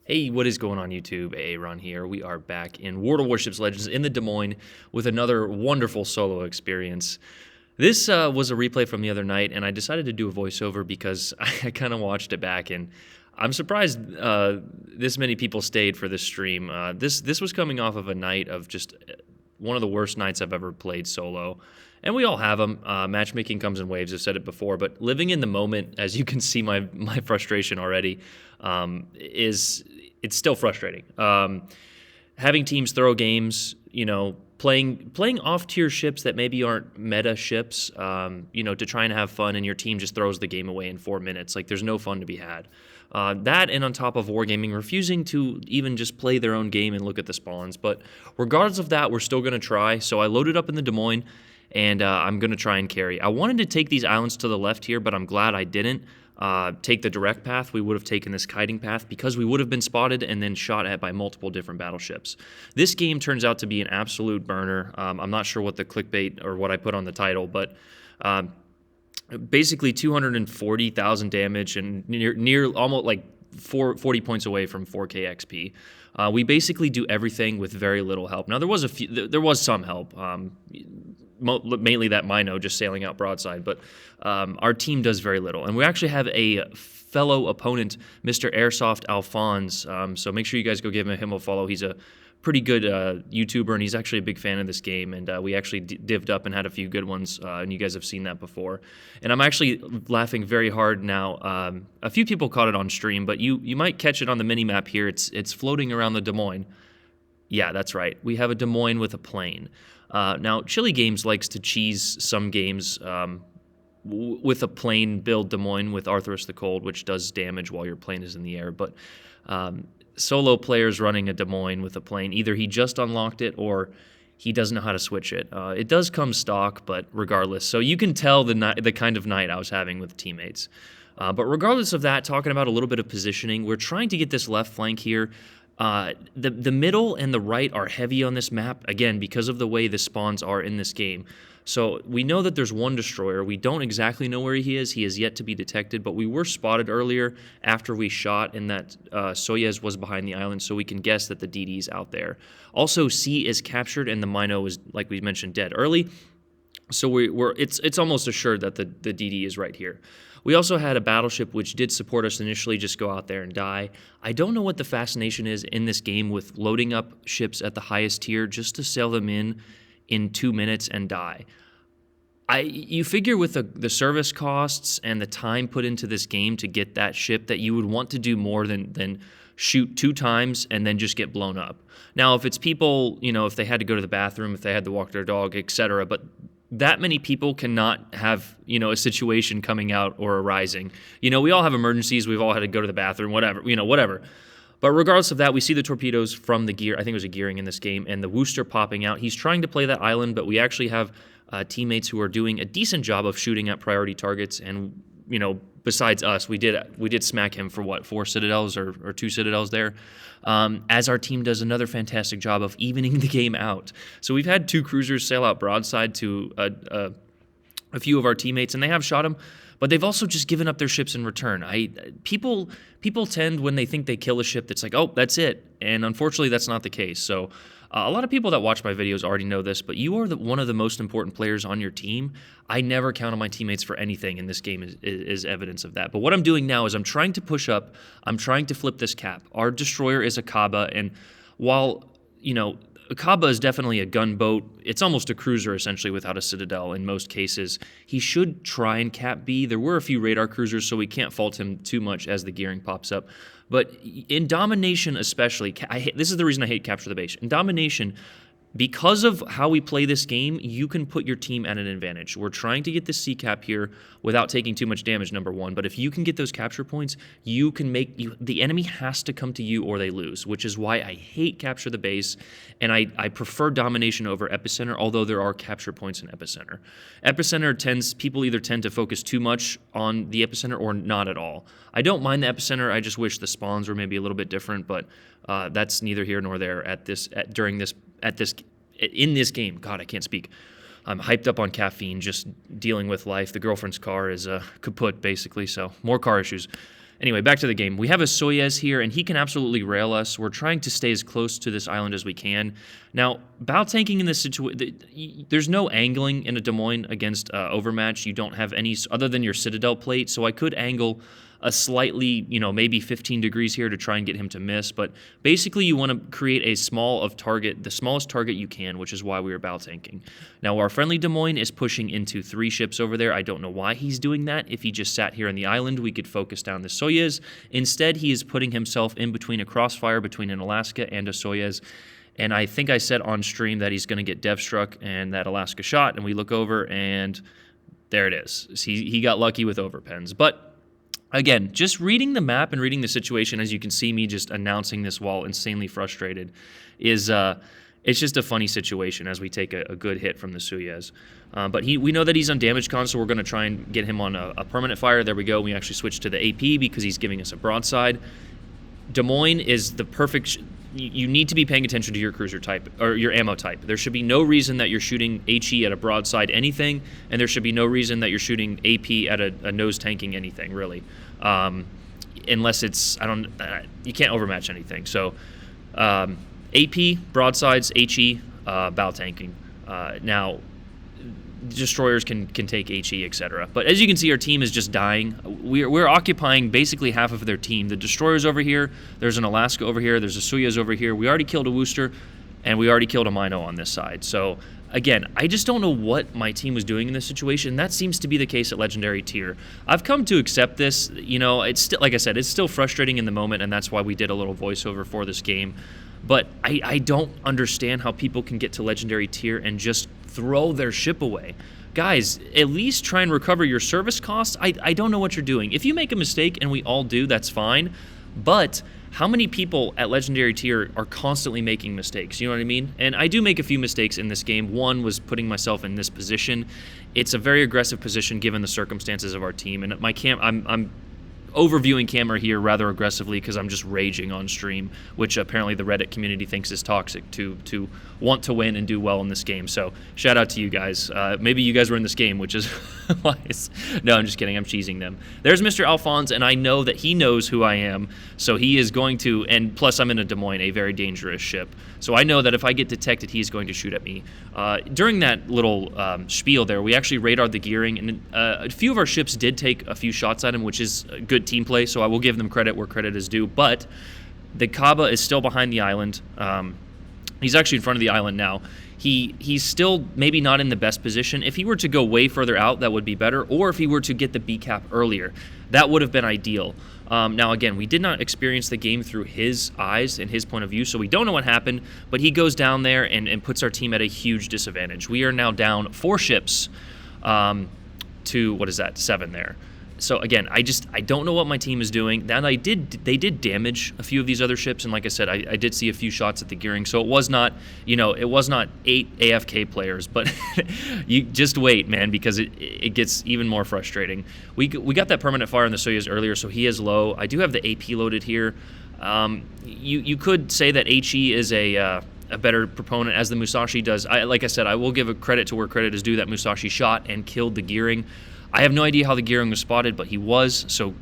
Hey, what is going on YouTube? Aaron here. We are back in World of Warships Legends in the Des Moines with another wonderful solo experience. This was a replay from the other night, and I decided to do a voiceover because I kind of watched it back, and I'm surprised this many people stayed for this stream. This was coming off of a night of just one of the worst nights I've ever played solo. And we all have them. Matchmaking comes in waves. I've said it before, but living in the moment, as you can see, my frustration already it's still frustrating. Having teams throw games, playing off tier ships that maybe aren't meta ships, to try and have fun, and your team just throws the game away in 4 minutes. Like there's no fun to be had. That, and on top of Wargaming refusing to even just play their own game and look at the spawns. But regardless of that, we're still going to try. So I loaded up in the Des Moines, and I'm going to try and carry. I wanted to take these islands to the left here, but I'm glad I didn't take the direct path. We would have taken this kiting path because we would have been spotted and then shot at by multiple different battleships. This game turns out to be an absolute burner. I'm not sure what the clickbait or what I put on the title, but basically 240,000 damage and near almost like 40 points away from 4K XP. We basically do everything with very little help. Now there was some help. Mainly that Mino just sailing out broadside, but our team does very little. And we actually have a fellow opponent, Mr. Airsoft Alphonse, so make sure you guys go give him a follow. He's a pretty good YouTuber, and he's actually a big fan of this game, and we actually divvied up and had a few good ones, and you guys have seen that before. And I'm actually laughing very hard now. A few people caught it on stream, but you might catch it on the mini-map here. It's floating around the Des Moines. Yeah, that's right. We have a Des Moines with a plane. Now, Chili Games likes to cheese some games with a plane build Des Moines with Arthurus the Cold, which does damage while your plane is in the air. But solo players running a Des Moines with a plane, either he just unlocked it or he doesn't know how to switch it. It does come stock, but regardless. So you can tell the kind of night I was having with teammates. But regardless of that, talking about a little bit of positioning, we're trying to get this left flank here. The middle and the right are heavy on this map, again, because of the way the spawns are in this game. So we know that there's one destroyer. We don't exactly know where he is. He is yet to be detected, but we were spotted earlier after we shot, and that Soyuz was behind the island, so we can guess that the DD is out there. Also, C is captured, and the Mino is, like we mentioned, dead early. So it's almost assured that the DD is right here. We also had a battleship which did support us initially just go out there and die. I don't know what the fascination is in this game with loading up ships at the highest tier just to sail them in 2 minutes and die. You figure with the service costs and the time put into this game to get that ship that you would want to do more than shoot 2 times and then just get blown up. Now, if it's people, if they had to go to the bathroom, if they had to walk their dog, etc., but that many people cannot have, a situation coming out or arising. We all have emergencies. We've all had to go to the bathroom, whatever. But regardless of that, we see the torpedoes from the gear. I think it was a gearing in this game, and the Worcester popping out. He's trying to play that island, but we actually have teammates who are doing a decent job of shooting at priority targets. And, besides us, we did smack him for what, 4 citadels or 2 citadels there. As our team does another fantastic job of evening the game out. So we've had 2 cruisers sail out broadside to a few of our teammates, and they have shot them, but they've also just given up their ships in return. People tend, when they think they kill a ship, that's like, oh, that's it. And unfortunately, that's not the case. So a lot of people that watch my videos already know this, but you are one of the most important players on your team. I never count on my teammates for anything, and this game is evidence of that. But what I'm doing now is I'm trying to push up. I'm trying to flip this cap. Our destroyer is a Kaba, and while, a Kaba is definitely a gunboat, it's almost a cruiser, essentially, without a citadel in most cases. He should try and cap B. There were a few radar cruisers, so we can't fault him too much as the gearing pops up. But in Domination especially, this is the reason I hate Capture the Base. In Domination, because of how we play this game, you can put your team at an advantage. We're trying to get this C cap here without taking too much damage, number one. But if you can get those capture points, you can the enemy has to come to you or they lose, which is why I hate Capture the Base, and I prefer Domination over Epicenter, although there are capture points in Epicenter. People either tend to focus too much on the Epicenter or not at all. I don't mind the Epicenter, I just wish the spawns were maybe a little bit different, but that's neither here nor there in this game. God, I can't speak. I'm hyped up on caffeine, just dealing with life. The girlfriend's car is kaput, basically, so more car issues. Anyway, back to the game. We have a Soyuz here, and he can absolutely rail us. We're trying to stay as close to this island as we can. Now, bow tanking in this situation, there's no angling in a Des Moines against Overmatch. You don't have any, other than your Citadel plate, so I could angle a slightly, maybe 15 degrees here to try and get him to miss. But basically, you want to create the smallest target you can, which is why we were bow tanking. Now, our friendly Des Moines is pushing into 3 ships over there. I don't know why he's doing that. If he just sat here on the island, we could focus down the Soyuz. Instead, he is putting himself in between a crossfire between an Alaska and a Soyuz. And I think I said on stream that he's going to get dev struck and that Alaska shot. And we look over, and there it is. He got lucky with overpens. But again, just reading the map and reading the situation, as you can see me just announcing this while insanely frustrated, is it's just a funny situation as we take a good hit from the Soyuz. But we know that he's on damage con, so we're going to try and get him on a permanent fire. There we go. We actually switched to the AP because he's giving us a broadside. Des Moines is the perfect... You need to be paying attention to your cruiser type or your ammo type. There should be no reason that you're shooting HE at a broadside anything, and there should be no reason that you're shooting AP at a nose tanking anything, really. Unless it's, you can't overmatch anything. So AP, broadsides, HE, bow tanking. Now, destroyers can take HE, etc. But as you can see, our team is just dying. We're occupying basically half of their team. The destroyer's over here. There's an Alaska over here. There's a Soyuz over here. We already killed a Worcester, and we already killed a Mino on this side. So again, I just don't know what my team was doing in this situation. That seems to be the case at Legendary Tier. I've come to accept this. It's still, like I said, it's still frustrating in the moment, and that's why we did a little voiceover for this game. But I don't understand how people can get to Legendary Tier and just throw their ship away. Guys, at least try and recover your service costs. I don't know what you're doing. If you make a mistake, and we all do, that's fine. But how many people at Legendary Tier are constantly making mistakes? You know what I mean? And I do make a few mistakes in this game. One was putting myself in this position. It's a very aggressive position given the circumstances of our team. And I'm overviewing camera here rather aggressively because I'm just raging on stream, which apparently the Reddit community thinks is toxic to want to win and do well in this game. So shout out to you guys. Maybe you guys were in this game, which is why no, I'm just kidding. I'm cheesing them. There's Mr. Alphonse, and I know that he knows who I am, so he is going to, and plus I'm in a Des Moines, a very dangerous ship. So I know that if I get detected, he's going to shoot at me. During that little spiel there, we actually radared the gearing, and a few of our ships did take a few shots at him, which is good team play, so I will give them credit where credit is due. But the Kaba is still behind the island. He's actually in front of the island now. He's still maybe not in the best position. If he were to go way further out, that would be better. Or if he were to get the B cap earlier, that would have been ideal. Now, again, we did not experience the game through his eyes and his point of view, so we don't know what happened. But he goes down there and puts our team at a huge disadvantage. We are now down 4 ships to, 7 there. So again, I don't know what my team is doing. Now they did damage a few of these other ships, and like I said, I did see a few shots at the gearing. So it was not 8 AFK players, but you just wait, man, because it gets even more frustrating. We got that permanent fire on the Soyuz earlier, so he is low. I do have the AP loaded here. You could say that HE is a better proponent, as the Musashi does. Like I said, I will give a credit to where credit is due. That Musashi shot and killed the gearing. I have no idea how the gearing was spotted, but he was, so,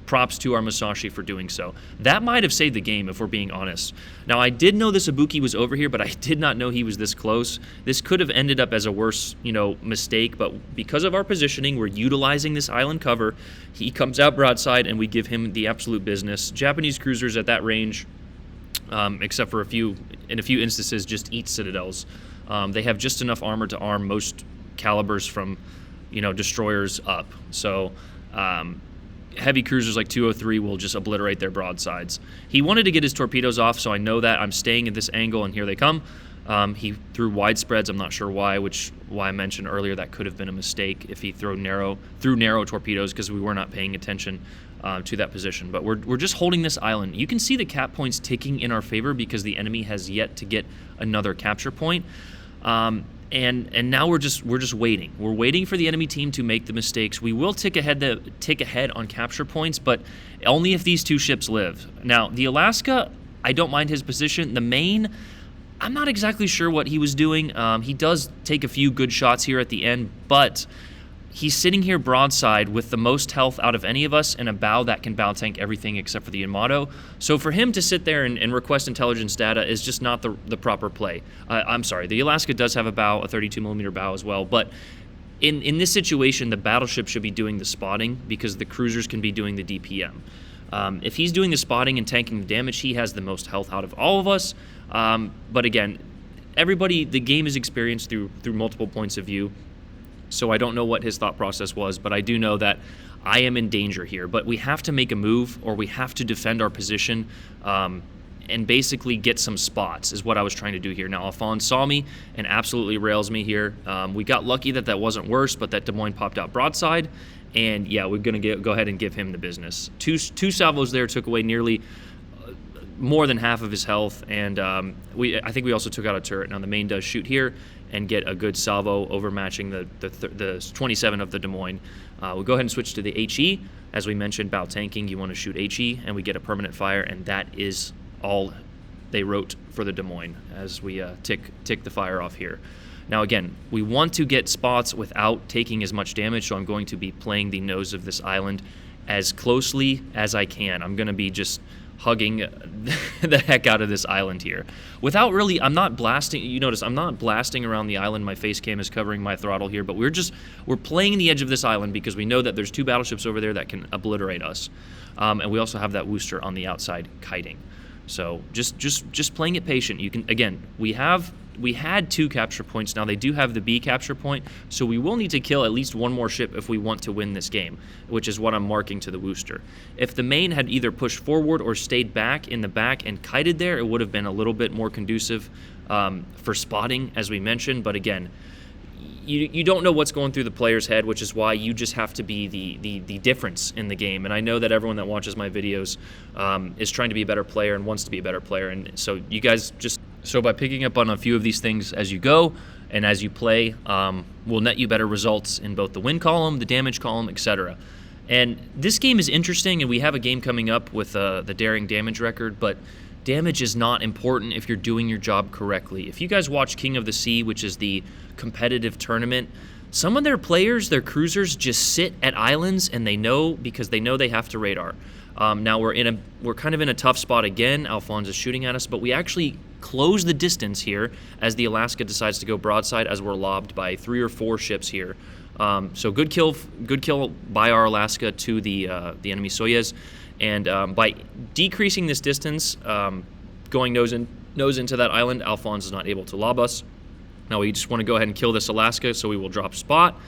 props to our Musashi for doing so. That might have saved the game, if we're being honest. Now, I did know this Ibuki was over here, but I did not know he was this close. This could have ended up as a worse, mistake, but because of our positioning, we're utilizing this island cover. He comes out broadside, and we give him the absolute business. Japanese cruisers at that range, except for in a few instances, just eat citadels. They have just enough armor to arm most calibers from destroyers up. So heavy cruisers like 203 will just obliterate their broadsides. He wanted to get his torpedoes off, so I know that. I'm staying at this angle, and here they come. He threw wide spreads. I'm not sure why, why I mentioned earlier that could have been a mistake if he threw narrow torpedoes, because we were not paying attention to that position. But we're just holding this island. You can see the cap points ticking in our favor because the enemy has yet to get another capture point. And now we're just waiting. We're waiting for the enemy team to make the mistakes. We will tick ahead on capture points, but only if these 2 ships live. Now, the Alaska, I don't mind his position. The Maine, I'm not exactly sure what he was doing. He does take a few good shots here at the end, but he's sitting here broadside with the most health out of any of us and a bow that can bow tank everything except for the Yamato. So for him to sit there and request intelligence data is just not the proper play. I'm sorry, the Alaska does have a bow, a 32mm bow as well, but in this situation, the battleship should be doing the spotting because the cruisers can be doing the DPM. If he's doing the spotting and tanking the damage, he has the most health out of all of us. But again, everybody, the game is experienced through multiple points of view. So I don't know what his thought process was, but I do know that I am in danger here. But we have to make a move, or we have to defend our position and basically get some spots is what I was trying to do here. Now, Alphonse saw me and absolutely rails me here. We got lucky that wasn't worse, but that Des Moines popped out broadside. And yeah, we're going to go ahead and give him the business. Two salvos there took away nearly more than half of his health, and I think we also took out a turret. Now the main does shoot here and get a good salvo overmatching the 27 of the Des Moines. We'll go ahead and switch to the HE. As we mentioned, bow tanking, you want to shoot HE, and we get a permanent fire, and that is all they wrote for the Des Moines as we tick the fire off here. Now again, we want to get spots without taking as much damage, so I'm going to be playing the nose of this island as closely as I can. I'm going to be just hugging the heck out of this island here. Without really, I'm not blasting, you notice I'm not blasting around the island, my face cam is covering my throttle here, but we're playing the edge of this island because we know that there's two battleships over there that can obliterate us. And we also have that Worcester on the outside kiting. So just playing it patient. You can, again, we had 2 capture points. Now they do have the B capture point, so we will need to kill at least one more ship if we want to win this game, which is what I'm marking to the Worcester. If the main had either pushed forward or stayed back in the back and kited there, it would have been a little bit more conducive for spotting, as we mentioned. But again, you don't know what's going through the player's head, which is why you just have to be the difference in the game. And I know that everyone that watches my videos is trying to be a better player and wants to be a better player. And so you guys so by picking up on a few of these things as you go and as you play, will net you better results in both the win column, the damage column, etc. And this game is interesting, and we have a game coming up with the daring damage record, but damage is not important if you're doing your job correctly. If you guys watch King of the Sea, which is the competitive tournament, some of their players, their cruisers, just sit at islands and they know because they know they have to radar. Now we're kind of in a tough spot again. Alphonse is shooting at us, but we actually close the distance here as the Alaska decides to go broadside as we're lobbed by 3 or 4 ships here. So good kill by our Alaska to the enemy Soyuz. And by decreasing this distance, going nose into that island, Alphonse is not able to lob us. Now we just want to go ahead and kill this Alaska, so we will drop spot.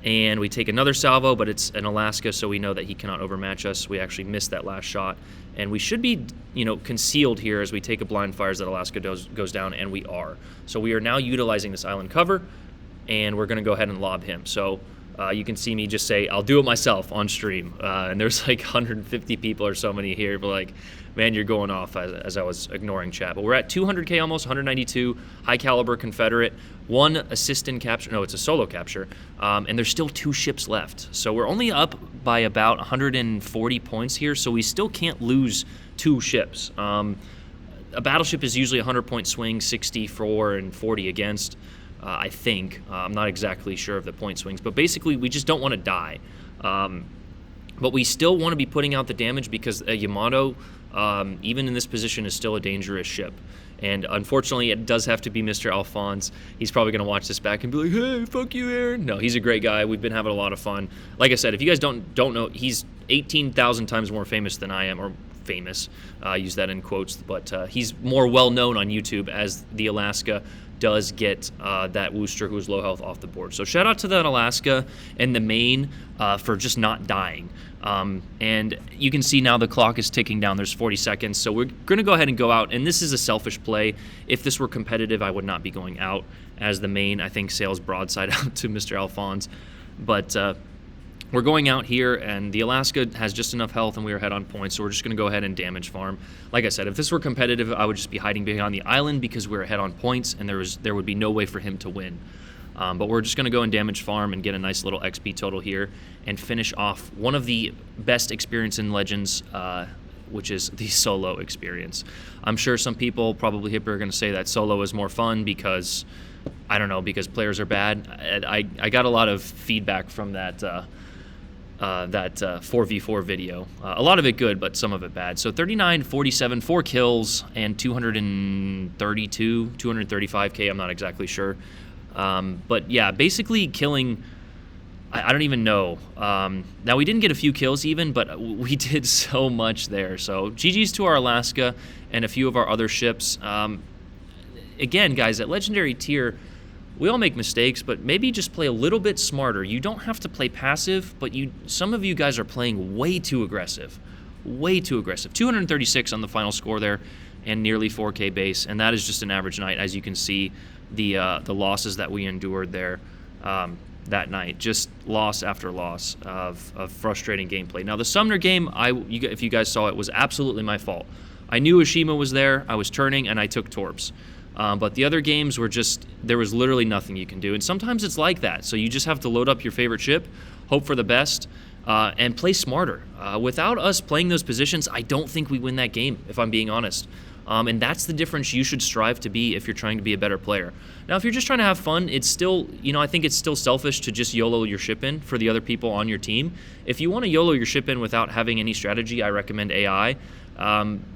And we take another salvo, but it's an Alaska, so we know that he cannot overmatch us. We actually missed that last shot. And we should be, concealed here as we take a blind fire as that Alaska goes down, and we are. So we are now utilizing this island cover, and we're going to go ahead and lob him. So you can see me just say, I'll do it myself on stream. And there's like 150 people or so many here, but like, man, you're going off as I was ignoring chat. But we're at 200K almost, 192, high caliber Confederate, 1 assistant capture, no, it's a solo capture, and there's still 2 ships left. So we're only up by about 140 points here, so we still can't lose 2 ships. A battleship is usually a 100-point swing, 64 and 40 against. I think. I'm not exactly sure of the point swings, but basically we just don't want to die. But we still want to be putting out the damage because a Yamato, even in this position, is still a dangerous ship. And unfortunately, it does have to be Mr. Alphonse. He's probably going to watch this back and be like, hey, fuck you, Aaron. No, he's a great guy. We've been having a lot of fun. Like I said, if you guys don't know, he's 18,000 times more famous than I am, or famous. I use that in quotes, but he's more well-known on YouTube as the Alaska does get that Worcester, who is low health, off the board. So shout out to that Alaska and the Maine for just not dying. And you can see now the clock is ticking down. There's 40 seconds. So we're going to go ahead and go out. And this is a selfish play. If this were competitive, I would not be going out as the Maine, I think, sails broadside out to Mr. Alphonse. But we're going out here, and the Alaska has just enough health, and we are ahead on points, so we're just going to go ahead and damage farm. Like I said, if this were competitive, I would just be hiding behind the island because we're ahead on points, and there would be no way for him to win. But we're just going to go and damage farm and get a nice little XP total here and finish off one of the best experience in Legends, which is the solo experience. I'm sure some people probably here are going to say that solo is more fun because I don't know, because players are bad. I got a lot of feedback from that 4v4 video. A lot of it good, but some of it bad. So 39, 47, 4 kills, and 235k. I'm not exactly sure. But yeah, basically killing, I don't even know. Now, we didn't get a few kills even, but we did so much there. So GG's to our Alaska and a few of our other ships. Again, guys, at Legendary tier, we all make mistakes, but maybe just play a little bit smarter. You don't have to play passive, but some of you guys are playing way too aggressive. Way too aggressive. 236 on the final score there, and nearly 4K base, and that is just an average night. As you can see, the losses that we endured there that night, just loss after loss of frustrating gameplay. Now, the Sumner game, if you guys saw it, was absolutely my fault. I knew Oshima was there, I was turning, and I took torps. But the other games were just, there was literally nothing you can do. And sometimes it's like that. So you just have to load up your favorite ship, hope for the best, and play smarter. Without us playing those positions, I don't think we win that game, if I'm being honest. And that's the difference you should strive to be if you're trying to be a better player. Now, if you're just trying to have fun, it's still, I think it's still selfish to just YOLO your ship in for the other people on your team. If you want to YOLO your ship in without having any strategy, I recommend AI.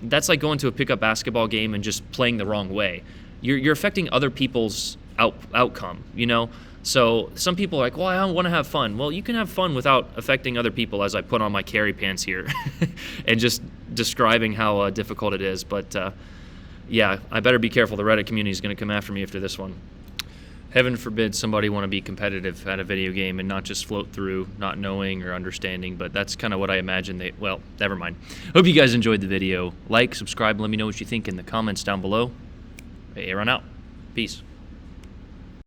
That's like going to a pickup basketball game and just playing the wrong way. You're affecting other people's outcome, So some people are like, well, I want to have fun. Well, you can have fun without affecting other people, as I put on my carry pants here and just describing how difficult it is. But yeah, I better be careful. The Reddit community is going to come after me after this one. Heaven forbid somebody want to be competitive at a video game and not just float through, not knowing or understanding. But that's kind of what I imagine well, never mind. Hope you guys enjoyed the video. Like, subscribe, let me know what you think in the comments down below. Hey, Aaron out. Peace.